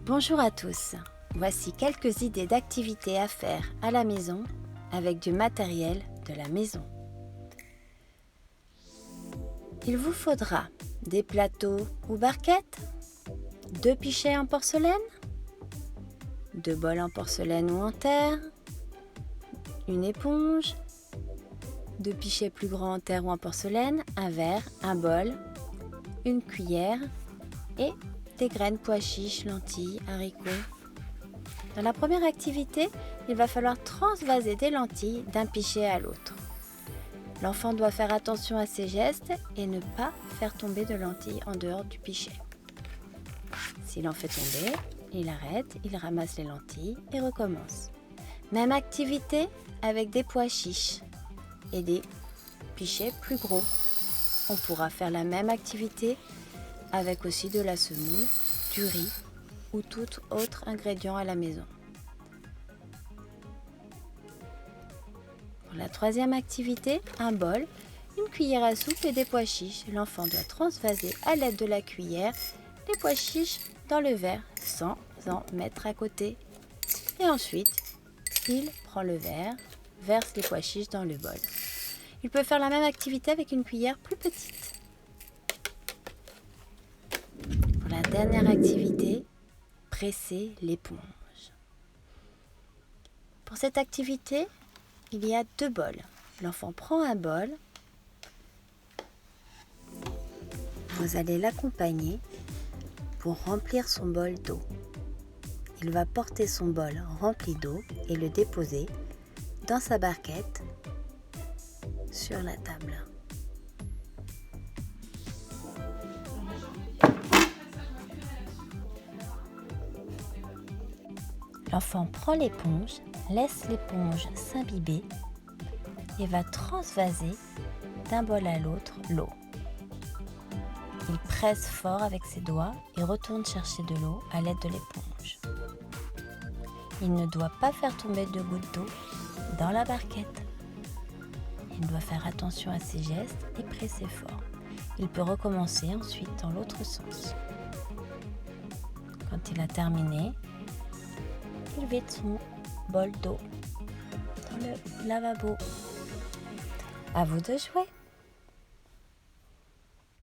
Bonjour à tous, voici quelques idées d'activités à faire à la maison avec du matériel de la maison. Il vous faudra des plateaux ou barquettes, 2 pichets en porcelaine, 2 bols en porcelaine ou en terre, une éponge, 2 pichets plus grands en terre ou en porcelaine, un verre, un bol, une cuillère et des graines, pois chiches, lentilles, haricots. Dans la première activité, il va falloir transvaser des lentilles d'un pichet à l'autre. L'enfant doit faire attention à ses gestes et ne pas faire tomber de lentilles en dehors du pichet. S'il en fait tomber, il arrête, il ramasse les lentilles et recommence. Même activité avec des pois chiches et des pichets plus gros. On pourra faire la même activité avec aussi de la semoule, du riz ou tout autre ingrédient à la maison. Pour la troisième activité, un bol, une cuillère à soupe et des pois chiches. L'enfant doit transvaser à l'aide de la cuillère les pois chiches dans le verre sans en mettre à côté. Et ensuite, il prend le verre, verse les pois chiches dans le bol. Il peut faire la même activité avec une cuillère plus petite. Pour la dernière activité, presser l'éponge. Pour cette activité, il y a 2 bols. L'enfant prend un bol. Vous allez l'accompagner pour remplir son bol d'eau. Il va porter son bol rempli d'eau et le déposer dans sa barquette sur la table. L'enfant prend l'éponge, laisse l'éponge s'imbiber et va transvaser d'un bol à l'autre l'eau. Il presse fort avec ses doigts et retourne chercher de l'eau à l'aide de l'éponge. Il ne doit pas faire tomber de gouttes d'eau dans la barquette. Il doit faire attention à ses gestes et presser fort. Il peut recommencer ensuite dans l'autre sens. Quand il a terminé, il vide son bol d'eau dans le lavabo. À vous de jouer!